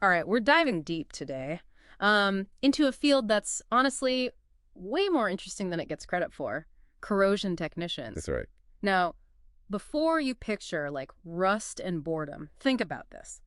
All right, we're diving deep today into a field that's honestly way more interesting than it gets credit for, corrosion technicians. That's right. Now, before you picture like rust and boredom, think about this.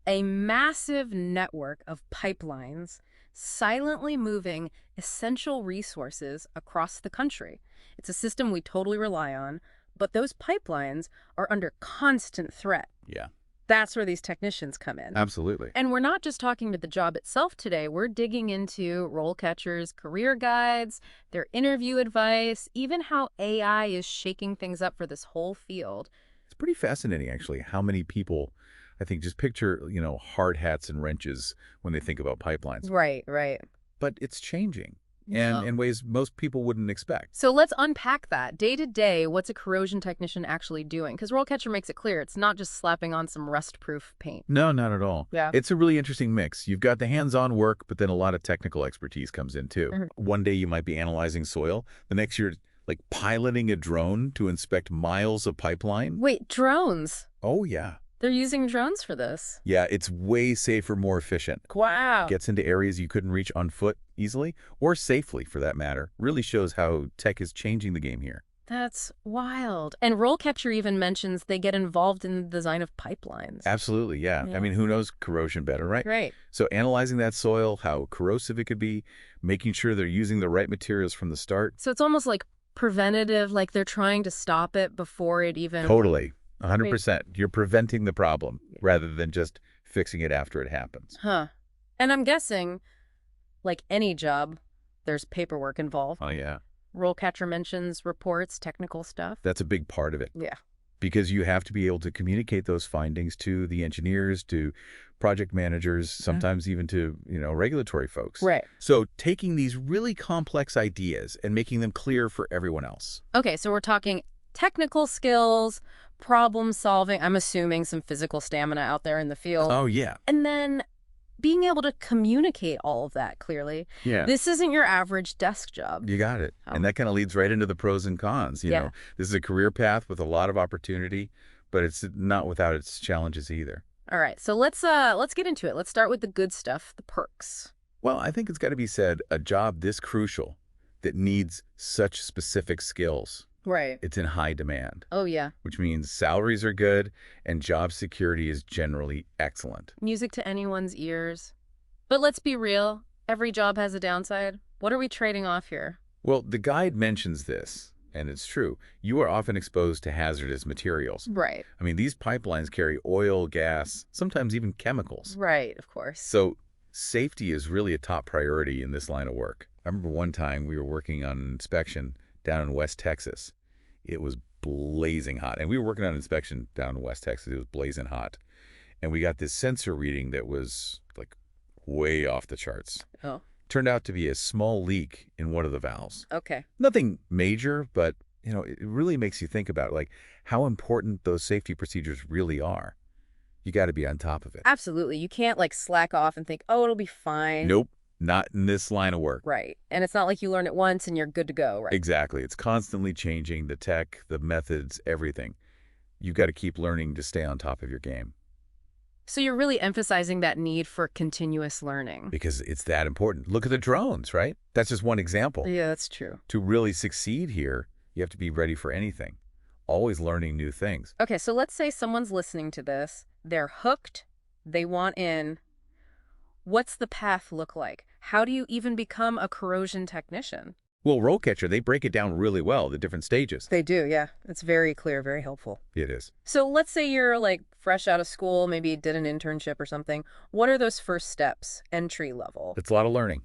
A massive network of pipelines silently moving essential resources across the country. It's a system we totally rely on, but those pipelines are under constant threat. Yeah, That's where these technicians come in. absolutely. And we're not just talking to the job itself today. We're digging into RoleCatcher's career guides, their interview advice, even how AI is shaking things up for this whole field. It's pretty fascinating, actually, how many people, I think, just picture, hard hats and wrenches when they think about pipelines. Right, right. But it's changing, and in ways most people wouldn't expect. So let's unpack that. Day to day, what's a corrosion technician actually doing? Because RoleCatcher makes it clear it's not just slapping on some rust-proof paint. No, not at all. Yeah. It's a really interesting mix. You've got the hands-on work, but then a lot of technical expertise comes in, too. One day you might be analyzing soil. The next you're, like, piloting a drone to inspect miles of pipeline. Wait, drones? Oh, yeah. They're using drones for this. Yeah, it's way safer, more efficient. Wow. Gets into areas you couldn't reach on foot easily, or safely for that matter. Really shows how tech is changing the game here. That's wild. And RoleCatcher even mentions they get involved in the design of pipelines. Absolutely, yeah. Yeah. I mean, who knows corrosion better, right? Right. So analyzing that soil, how corrosive it could be, making sure they're using the right materials from the start. So it's almost like preventative, like they're trying to stop it before it even... Totally. 100%. You're preventing the problem rather than just fixing it after it happens. Huh. And I'm guessing, like any job, there's paperwork involved. Oh, yeah. RoleCatcher mentions reports, technical stuff. That's a big part of it. Yeah. Because you have to be able to communicate those findings to the engineers, to project managers, sometimes even to, regulatory folks. Right. So taking these really complex ideas and making them clear for everyone else. Okay, so we're talking technical skills, problem solving, I'm assuming some physical stamina out there in the field. Oh, yeah. And then being able to communicate all of that clearly. Yeah. This isn't your average desk job. You got it. And that kind of leads right into the pros and cons. You know, this is a career path with a lot of opportunity, but it's not without its challenges either. All right, so let's get into it. Let's start with the good stuff, the perks. Well, I think it's got to be said, a job this crucial that needs such specific skills. Right. It's in high demand. Oh, yeah. Which means salaries are good and job security is generally excellent. Music to anyone's ears. But let's be real. Every job has a downside. What are we trading off here? Well, the guide mentions this, and it's true. You are often exposed to hazardous materials. Right. I mean, these pipelines carry oil, gas, sometimes even chemicals. Right, of course. So safety is really a top priority in this line of work. I remember one time we were working on an inspection down in West Texas. It was blazing hot. And we were working on an inspection down in West Texas. It was blazing hot. And we got this sensor reading that was like way off the charts. Oh. Turned out to be a small leak in one of the valves. Okay. Nothing major, but it really makes you think about like how important those safety procedures really are. You got to be on top of it. Absolutely. You can't like slack off and think, oh, it'll be fine. Nope. Not in this line of work. Right. And it's not like you learn it once and you're good to go, right? Exactly. It's constantly changing, the tech, the methods, everything. You've got to keep learning to stay on top of your game. So you're really emphasizing that need for continuous learning. Because it's that important. Look at the drones, right? That's just one example. Yeah, that's true. To really succeed here, you have to be ready for anything. Always learning new things. Okay, so let's say someone's listening to this. They're hooked. They want in. What's the path look like? How do you even become a corrosion technician? Well, RoleCatcher, they break it down really well, the different stages. They do, yeah. It's very clear, very helpful. It is. So let's say you're like fresh out of school, maybe did an internship or something. What are those first steps, entry level? It's a lot of learning,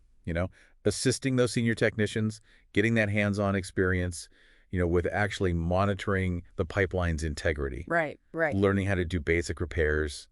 assisting those senior technicians, getting that hands-on experience, with actually monitoring the pipeline's integrity. Right, right. Learning how to do basic repairs,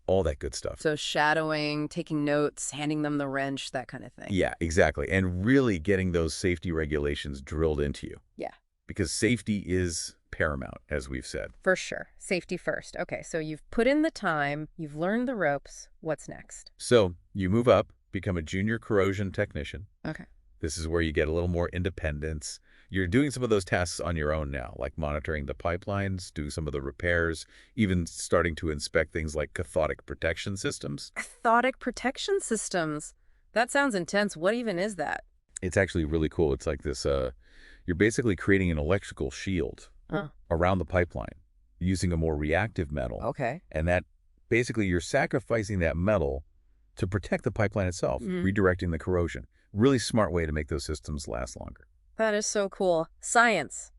all that good stuff. So shadowing, taking notes, handing them the wrench, that kind of thing. Yeah, exactly. And really getting those safety regulations drilled into you. Yeah. Because safety is paramount, as we've said. For sure. Safety first. Okay, so you've put in the time, you've learned the ropes. What's next? So you move up, become a junior corrosion technician. Okay. This is where you get a little more independence. You're doing some of those tasks on your own now, like monitoring the pipelines, doing some of the repairs, even starting to inspect things like cathodic protection systems. Cathodic protection systems. That sounds intense. What even is that? It's actually really cool. It's like this, you're basically creating an electrical shield Oh, around the pipeline using a more reactive metal. okay. And that basically you're sacrificing that metal to protect the pipeline itself, redirecting the corrosion. Really smart way to make those systems last longer. That is so cool. Science.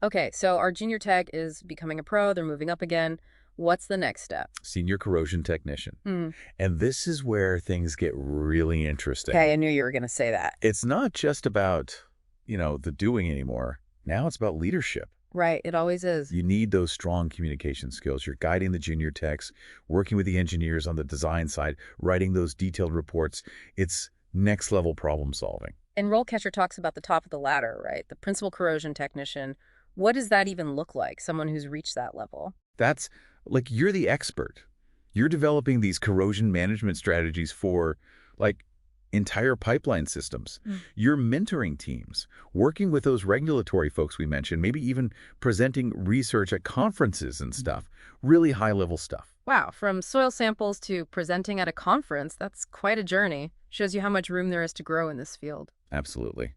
Okay, so our junior tech is becoming a pro. They're moving up again. What's the next step? Senior corrosion technician. Hmm. And this is where things get really interesting. Okay, I knew you were going to say that. It's not just about, the doing anymore. Now it's about leadership. Right, it always is. You need those strong communication skills. You're guiding the junior techs, working with the engineers on the design side, writing those detailed reports. It's next level problem solving. And RoleCatcher talks about the top of the ladder, right? The principal corrosion technician. What does that even look like, someone who's reached that level? That's like you're the expert. You're developing these corrosion management strategies for like entire pipeline systems. You're mentoring teams, working with those regulatory folks we mentioned, maybe even presenting research at conferences and stuff. Really high-level stuff. Wow, from soil samples to presenting at a conference, that's quite a journey. Shows you how much room there is to grow in this field. Absolutely.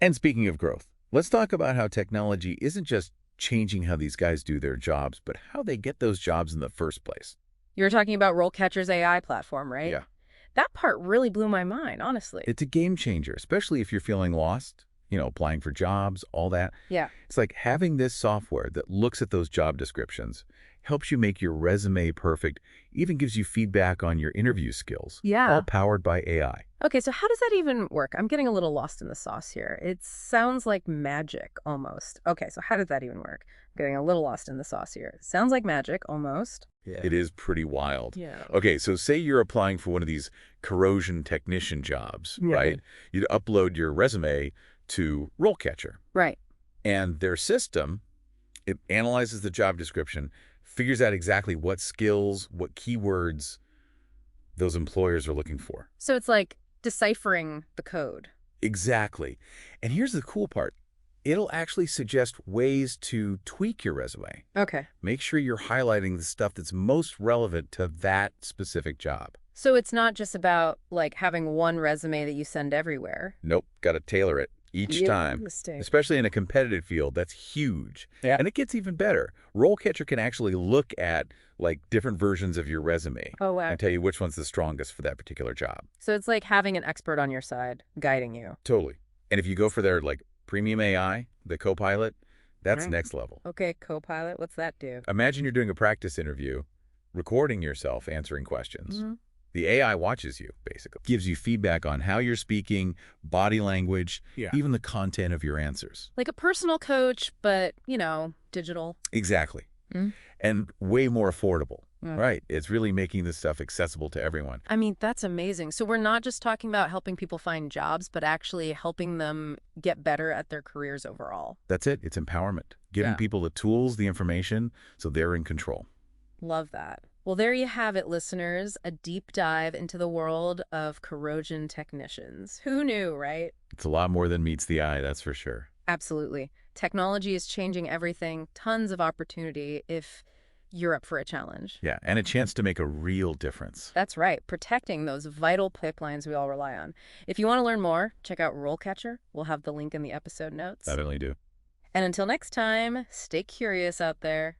And speaking of growth, let's talk about how technology isn't just changing how these guys do their jobs, but how they get those jobs in the first place. You're talking about RoleCatcher's AI platform, right? Yeah. That part really blew my mind, honestly. It's a game changer, especially if you're feeling lost, applying for jobs, all that. Yeah. It's like having this software that looks at those job descriptions, helps you make your resume perfect, even gives you feedback on your interview skills. Yeah. All powered by AI. Okay, so how does that even work? I'm getting a little lost in the sauce here. It sounds like magic, almost. Okay, so how did that even work? I'm getting a little lost in the sauce here. It sounds like magic, almost. Yeah. It is pretty wild. Yeah. Okay, so say you're applying for one of these corrosion technician jobs, right? You'd upload your resume to RoleCatcher. Right. And their system, it analyzes the job description, figures out exactly what skills, what keywords those employers are looking for. So it's like deciphering the code. Exactly. And here's the cool part. It'll actually suggest ways to tweak your resume. Okay. Make sure you're highlighting the stuff that's most relevant to that specific job. So it's not just about, like, having one resume that you send everywhere. Nope, got to tailor it each time. Mistake. Especially in a competitive field, that's huge. Yeah. And it gets even better. RoleCatcher can actually look at like different versions of your resume Oh, wow. and tell you which one's the strongest for that particular job. So it's like having an expert on your side guiding you. Totally. And if you go for their like premium AI, the Copilot, that's Right. next level. Okay, Copilot, what's that do? Imagine you're doing a practice interview, recording yourself answering questions. The AI watches you, basically. Gives you feedback on how you're speaking, body language, even the content of your answers. Like a personal coach, but, digital. Exactly. Mm. And way more affordable. Mm. Right. It's really making this stuff accessible to everyone. I mean, that's amazing. So we're not just talking about helping people find jobs, but actually helping them get better at their careers overall. That's it. It's empowerment. Giving Yeah. people the tools, the information, so they're in control. Love that. Well, there you have it, listeners. A deep dive into the world of corrosion technicians. Who knew, right? It's a lot more than meets the eye, that's for sure. Absolutely. Technology is changing everything. Tons of opportunity if you're up for a challenge. Yeah, and a chance to make a real difference. That's right. Protecting those vital pipelines we all rely on. If you want to learn more, check out RoleCatcher. We'll have the link in the episode notes. Definitely do. And until next time, stay curious out there.